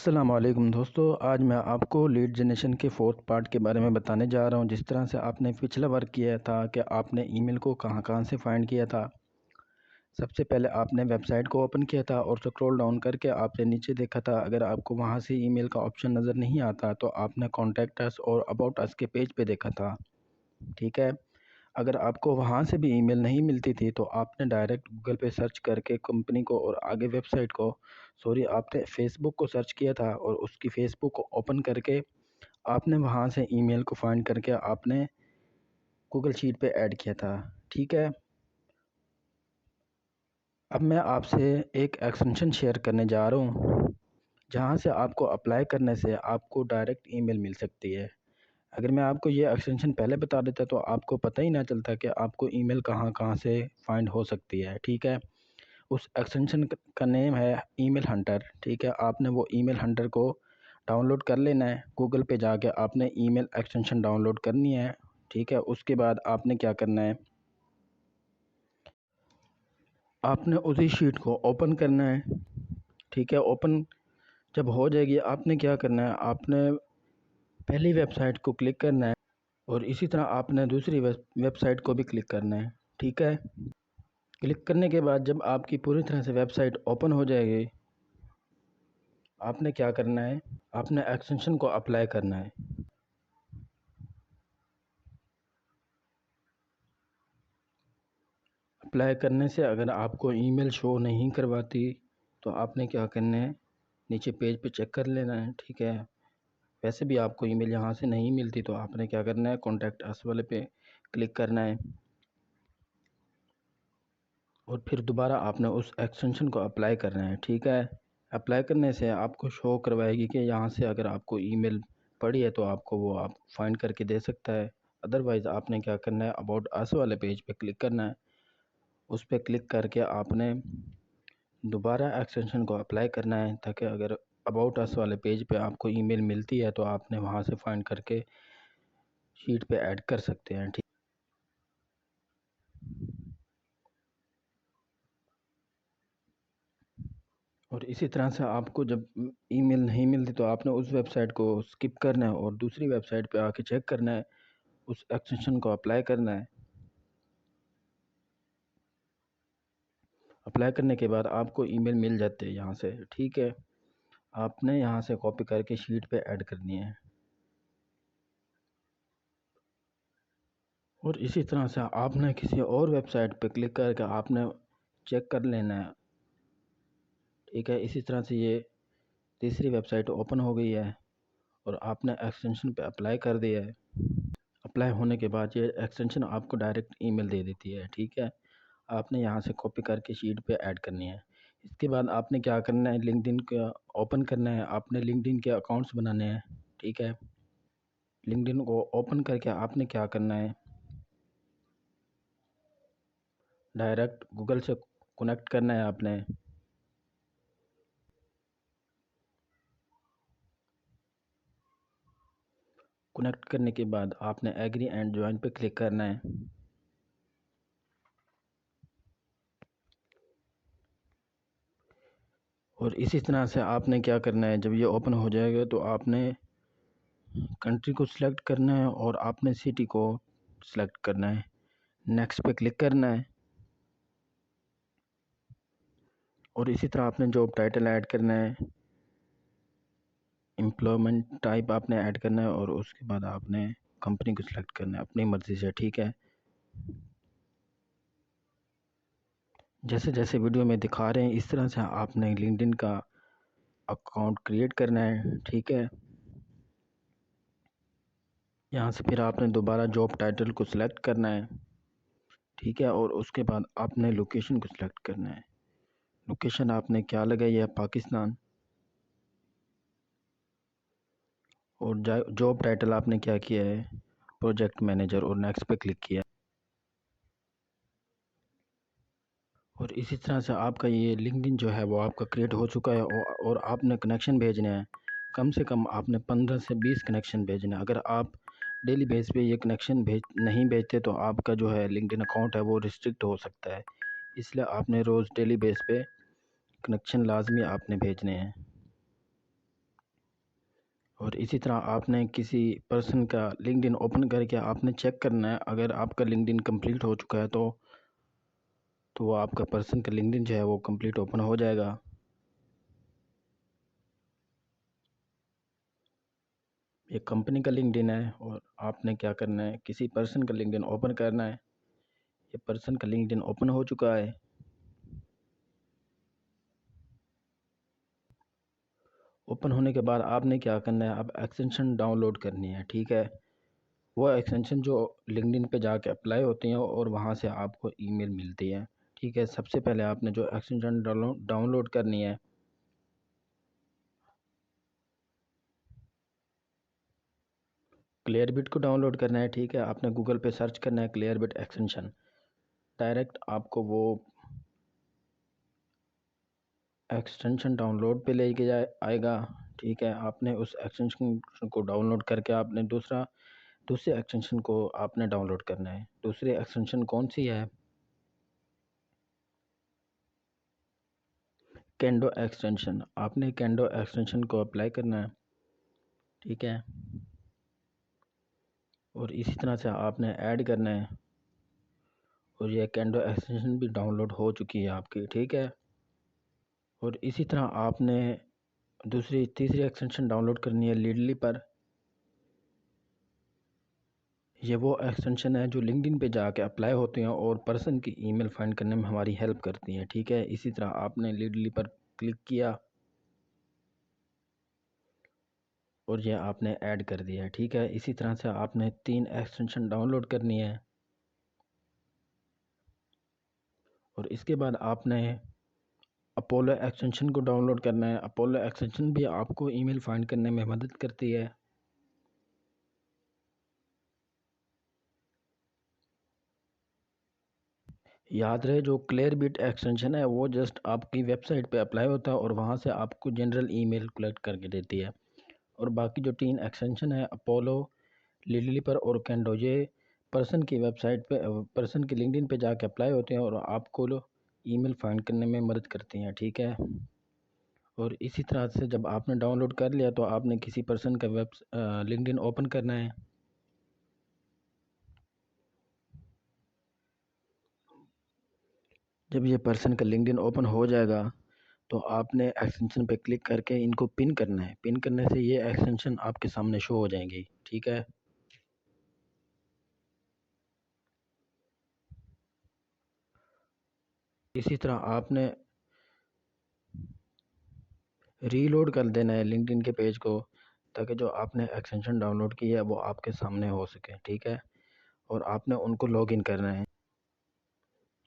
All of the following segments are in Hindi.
अस्सलामुअलैकुम दोस्तों, आज मैं आपको लीड जनरेशन के फोर्थ पार्ट के बारे में बताने जा रहा हूं। जिस तरह से आपने पिछला वर्क किया था कि आपने ईमेल को कहां से फाइंड किया था। सबसे पहले आपने वेबसाइट को ओपन किया था और स्क्रॉल डाउन करके आपने नीचे देखा था। अगर आपको वहां से ईमेल का ऑप्शन नज़र नहीं आता तो आपने कॉन्टैक्ट अस और अबाउट अस के पेज पे देखा था। ठीक है। अगर आपको वहाँ से भी ईमेल नहीं मिलती थी तो आपने डायरेक्ट गूगल पे सर्च करके कंपनी को और आगे वेबसाइट को आपने फेसबुक को सर्च किया था और उसकी फेसबुक को ओपन करके आपने वहाँ से ईमेल को फाइंड करके आपने गूगल शीट पे ऐड किया था। ठीक है। अब मैं आपसे एक एक्सटेंशन शेयर करने जा रहा हूँ जहाँ से आपको अप्लाई करने से आपको डायरेक्ट ईमेल मिल सकती है। अगर मैं आपको ये एक्सटेंशन पहले बता देता तो आपको पता ही ना चलता कि आपको ईमेल कहाँ से फाइंड हो सकती है। ठीक है। उस एक्सटेंशन का नेम है ईमेल हंटर। ठीक है। आपने वो ईमेल हंटर को डाउनलोड कर लेना है। गूगल पे जाके आपने ईमेल एक्सटेंशन डाउनलोड करनी है। ठीक है। उसके बाद आपने क्या करना है, आपने उसी शीट को ओपन करना है। ठीक है। ओपन जब हो जाएगी आपने क्या करना है, आपने पहली वेबसाइट को क्लिक करना है और इसी तरह आपने दूसरी वेबसाइट को भी क्लिक करना है। ठीक है। क्लिक करने के बाद जब आपकी पूरी तरह से वेबसाइट ओपन हो जाएगी आपने क्या करना है, आपने एक्सटेंशन को अप्लाई करना है। अप्लाई करने से अगर आपको ईमेल शो नहीं करवाती तो आपने क्या करना है, नीचे पेज पे चेक कर लेना है। ठीक है। वैसे भी आपको ईमेल यहाँ से नहीं मिलती तो आपने क्या करना है, कॉन्टैक्ट अस वाले पे क्लिक करना है और फिर दोबारा आपने उस एक्सटेंशन को अप्लाई करना है। ठीक है। अप्लाई करने से आपको शो करवाएगी कि यहाँ से अगर आपको ईमेल पड़ी है तो आपको वो आप फाइंड करके दे सकता है। अदरवाइज़ आपने क्या करना है, अबाउट अस वाले पेज पे क्लिक करना है। उस पर क्लिक करके आपने दोबारा एक्सटेंशन को अप्लाई करना है ताकि अगर अबाउट अस वाले पेज पे आपको ईमेल मिलती है तो आपने वहाँ से फाइंड करके शीट पे ऐड कर सकते हैं। ठीक। और इसी तरह से आपको जब ईमेल नहीं मिलती तो आपने उस वेबसाइट को स्किप करना है और दूसरी वेबसाइट पे आके चेक करना है, उस एक्सटेंशन को अप्लाई करना है। अप्लाई करने के बाद आपको ईमेल मिल जाते हैं यहाँ से। ठीक है। आपने यहाँ से कॉपी करके शीट पे ऐड करनी है और इसी तरह से आपने किसी और वेबसाइट पे क्लिक करके आपने चेक कर लेना है। ठीक है। इसी तरह से ये तीसरी वेबसाइट ओपन हो गई है और आपने एक्सटेंशन पे अप्लाई कर दिया है। अप्लाई होने के बाद ये एक्सटेंशन आपको डायरेक्ट ईमेल दे देती है। ठीक है। आपने यहाँ से कॉपी करके शीट पे ऐड करनी है। इसके बाद आपने क्या करना है, लिंक्डइन का ओपन करना है। आपने लिंक्डइन के अकाउंट्स बनाने हैं। ठीक है। लिंक्डइन को ओपन करके आपने क्या करना है, डायरेक्ट गूगल से कनेक्ट करना है। आपने कनेक्ट करने के बाद आपने एग्री एंड ज्वाइन पे क्लिक करना है। और इसी तरह से आपने क्या करना है, जब ये ओपन हो जाएगा तो आपने कंट्री को सिलेक्ट करना है और आपने सिटी को सिलेक्ट करना है। नेक्स्ट पे क्लिक करना है और इसी तरह आपने जॉब टाइटल ऐड करना है, एम्प्लॉयमेंट टाइप आपने ऐड करना है और उसके बाद आपने कंपनी को सिलेक्ट करना है अपनी मर्ज़ी से। ठीक है। जैसे जैसे वीडियो में दिखा रहे हैं इस तरह से आपने लिंक्डइन का अकाउंट क्रिएट करना है। ठीक है। यहाँ से फिर आपने दोबारा जॉब टाइटल को सिलेक्ट करना है। ठीक है। और उसके बाद आपने लोकेशन को सिलेक्ट करना है। लोकेशन आपने क्या लगाई है, पाकिस्तान। और जॉब टाइटल आपने क्या किया है, प्रोजेक्ट मैनेजर, और नेक्स्ट पे क्लिक किया। और इसी तरह से आपका ये लिंक्डइन जो है वो आपका क्रिएट हो चुका है और आपने कनेक्शन भेजने हैं। कम से कम आपने 15 से 20 कनेक्शन भेजने हैं। अगर आप डेली बेस पे ये कनेक्शन नहीं भेजते तो आपका जो है लिंक्डइन अकाउंट है वो रिस्ट्रिक्ट हो सकता है। इसलिए आपने रोज़ डेली बेस पे कनेक्शन लाजमी आपने भेजने हैं। और इसी तरह आपने किसी पर्सन का लिंक्डइन ओपन करके आपने चेक करना है, अगर आपका लिंक्डइन कंप्लीट हो चुका है तो वो आपका पर्सन का लिंक्डइन जो है वो कंप्लीट ओपन हो जाएगा। ये कंपनी का लिंक्डइन है और आपने क्या करना है, किसी पर्सन का लिंक्डइन ओपन करना है। ये पर्सन का लिंक्डइन ओपन हो चुका है। ओपन होने के बाद आपने क्या करना है, अब एक्सटेंशन डाउनलोड करनी है। ठीक है, वो एक्सटेंशन जो लिंक्डइन पे जाके अप्लाई होती हैं और वहाँ से आपको ईमेल मिलती है। ठीक है, सबसे पहले आपने जो एक्सटेंशन डाउनलोड करनी है, क्लियरबिट को डाउनलोड करना है। ठीक है, आपने गूगल पे सर्च करना है क्लियरबिट एक्सटेंशन, डायरेक्ट आपको वो एक्सटेंशन डाउनलोड पे लेके जाए आएगा। ठीक है, आपने उस एक्सटेंशन को डाउनलोड करके आपने दूसरे एक्सटेंशन को आपने डाउनलोड करना है। दूसरी एक्सटेंशन कौन सी है, कैंडो एक्सटेंशन। आपने कैंडो एक्सटेंशन को अप्लाई करना है। ठीक है, और इसी तरह से आपने ऐड करना है। और ये कैंडो एक्सटेंशन भी डाउनलोड हो चुकी है आपकी। ठीक है, और इसी तरह आपने तीसरी एक्सटेंशन डाउनलोड करनी है लीडली पर। ये वो एक्सटेंशन है जो लिंक्डइन पे जाके अप्लाई होते हैं और पर्सन की ईमेल फाइंड करने में हमारी हेल्प करती हैं। ठीक है, इसी तरह आपने लीडली पर क्लिक किया और ये आपने ऐड कर दिया है। ठीक है, इसी तरह से आपने 3 एक्सटेंशन डाउनलोड करनी है और इसके बाद आपने अपोलो एक्सटेंशन को डाउनलोड करना है। अपोलो एक्सटेंशन भी आपको ईमेल फाइंड करने में मदद करती है। याद रहे, जो क्लियरबिट एक्सटेंशन है वो जस्ट आपकी वेबसाइट पे अप्लाई होता है और वहाँ से आपको जनरल ईमेल कलेक्ट करके देती है। और बाकी जो 3 एक्सटेंशन है अपोलो, लिलीपर और कैंडो, ये पर्सन की वेबसाइट पे, पर्सन के लिंक्डइन पे जाके अप्लाई होते हैं और आपको ईमेल फाइंड करने में मदद करती हैं। ठीक है, और इसी तरह से जब आपने डाउनलोड कर लिया तो आपने किसी पर्सन का लिंक्डइन ओपन करना है। जब ये पर्सन का लिंक्डइन ओपन हो जाएगा तो आपने एक्सटेंशन पे क्लिक करके इनको पिन करना है। पिन करने से ये एक्सटेंशन आपके सामने शो हो जाएंगी। ठीक है, इसी तरह आपने रीलोड कर देना है लिंक्डइन के पेज को, ताकि जो आपने एक्सटेंशन डाउनलोड की है वो आपके सामने हो सके। ठीक है, और आपने उनको लॉगिन करना है,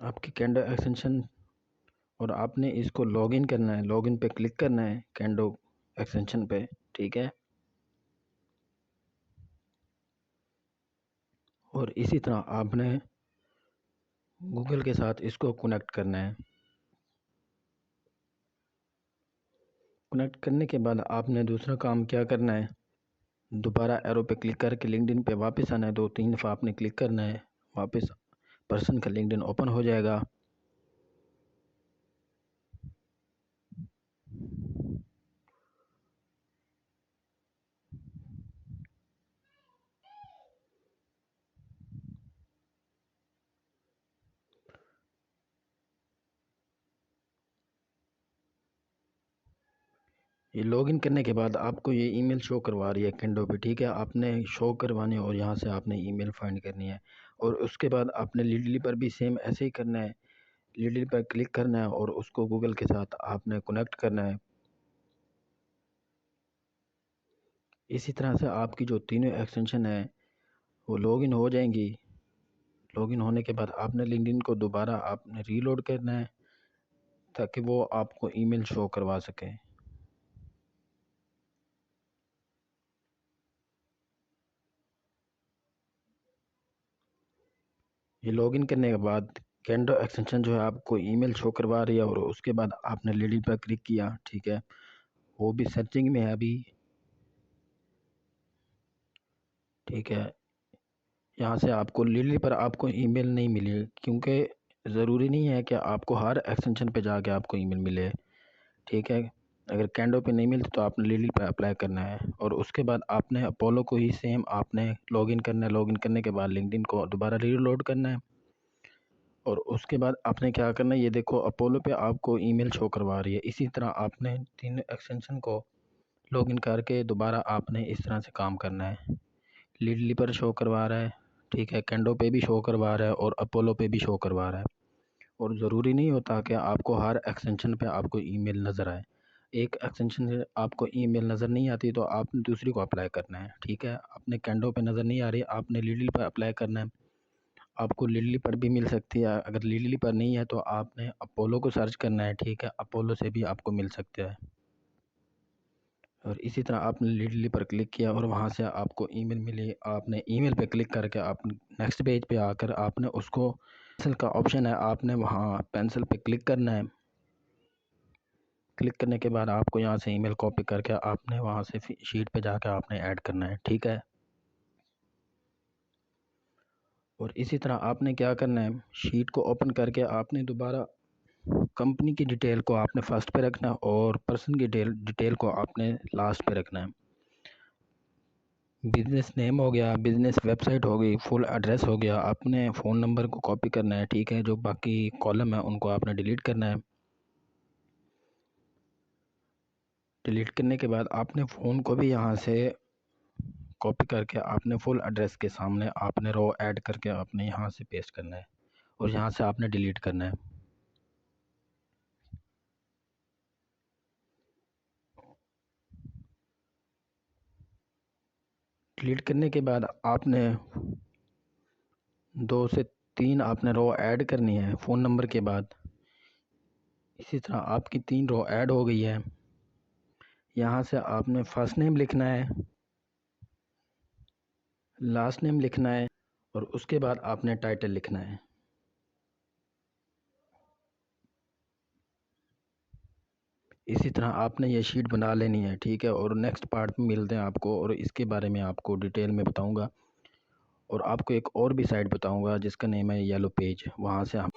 आपकी कैंडो एक्सटेंशन, और आपने इसको लॉगिन करना है। लॉगिन पे क्लिक करना है कैंडो एक्सटेंशन पे। ठीक है, और इसी तरह आपने गूगल के साथ इसको कनेक्ट करना है। कनेक्ट करने के बाद आपने दूसरा काम क्या करना है, दोबारा एरो पे क्लिक करके लिंक्डइन पे वापस आना है। 2-3 दफ़ा आपने क्लिक करना है, वापस पर्सन का लिंक्डइन ओपन हो जाएगा। ये लॉगिन करने के बाद आपको ये ईमेल शो करवा रही है कैंडो पे। ठीक है, आपने शो करवानी है और यहाँ से आपने ईमेल फाइंड करनी है। और उसके बाद आपने लीडली पर भी सेम ऐसे ही करना है। लीडली पर क्लिक करना है और उसको गूगल के साथ आपने कनेक्ट करना है। इसी तरह से आपकी जो तीनों एक्सटेंशन है वो लॉगिन हो जाएंगी। लॉगिन होने के बाद आपने लिंक्डइन को दोबारा आपने रीलोड करना है, ताकि वो आपको ईमेल शो करवा सके। ये लॉगिन करने के बाद कैंडो एक्सटेंशन जो है आपको ईमेल शो करवा रही है और उसके बाद आपने लिंक्डइन पर क्लिक किया। ठीक है, वो भी सर्चिंग में है अभी। ठीक है, यहाँ से आपको लिली पर आपको ईमेल नहीं मिली, क्योंकि ज़रूरी नहीं है कि आपको हर एक्सटेंशन पे जाके आपको ईमेल मिले। ठीक है, अगर कैंडो पे नहीं मिलती तो आपने लिली पे अप्लाई करना है। और उसके बाद आपने अपोलो को ही सेम आपने लॉगिन करना है। लॉगिन करने के बाद लिंक्डइन को दोबारा रीलोड करना है। और उसके बाद आपने क्या करना है, ये देखो अपोलो पे आपको ईमेल शो करवा रही है। इसी तरह आपने तीन एक्सटेंशन को लॉगिन करके दोबारा आपने इस तरह से काम करना है। लिली पर शो करवा रहा है, ठीक है, कैंडो पे भी शो करवा रहा है और अपोलो पे भी शो करवा रहा है। और ज़रूरी नहीं होता कि आपको हर एक्सटेंशन पे आपको ईमेल नज़र आए। एक एक्सटेंशन से आपको ईमेल नज़र नहीं आती तो आपने दूसरी को अप्लाई करना है, ठीक है। आपने कैंडो पे नज़र नहीं आ रही, आपने लिली पर अप्लाई करना है। आपको लिली पर भी मिल सकती है, अगर लिली पर नहीं है तो आपने अपोलो को सर्च करना है, ठीक है, अपोलो से भी आपको मिल सकता है। और इसी तरह आपने लिली पर क्लिक किया और वहाँ से आपको ईमेल मिली। आपने ईमेल पे क्लिक करके आप नेक्स्ट पेज पे आकर आपने उसको पेंसिल का ऑप्शन है, आपने वहाँ पेंसिल पे क्लिक करना है। क्लिक करने के बाद आपको यहाँ से ईमेल कॉपी करके आपने वहाँ से शीट पे जाकर आपने ऐड करना है, ठीक है। और इसी तरह आपने क्या करना है, शीट को ओपन करके आपने दोबारा कंपनी की डिटेल को आपने फर्स्ट पे रखना है और पर्सन की डिटेल को आपने लास्ट पे रखना है। बिज़नेस नेम हो गया, बिज़नेस वेबसाइट हो गई, फुल एड्रेस हो गया, आपने फ़ोन नंबर को कॉपी करना है, ठीक है। जो बाकी कॉलम है उनको आपने डिलीट करना है। डिलीट करने के बाद आपने फ़ोन को भी यहाँ से कॉपी करके आपने फुल एड्रेस के सामने आपने रो ऐड करके आपने यहाँ से पेस्ट करना है और यहाँ से आपने डिलीट करना है। डिलीट करने के बाद आपने 2 से 3 आपने रो ऐड करनी है फ़ोन नंबर के बाद। इसी तरह आपकी 3 रो ऐड हो गई है। यहाँ से आपने फर्स्ट नेम लिखना है, लास्ट नेम लिखना है और उसके बाद आपने टाइटल लिखना है। इसी तरह आपने ये शीट बना लेनी है, ठीक है। और नेक्स्ट पार्ट में मिलते हैं आपको और इसके बारे में आपको डिटेल में बताऊंगा। और आपको एक और भी साइट बताऊंगा जिसका नेम है येलो पेज, वहाँ से हम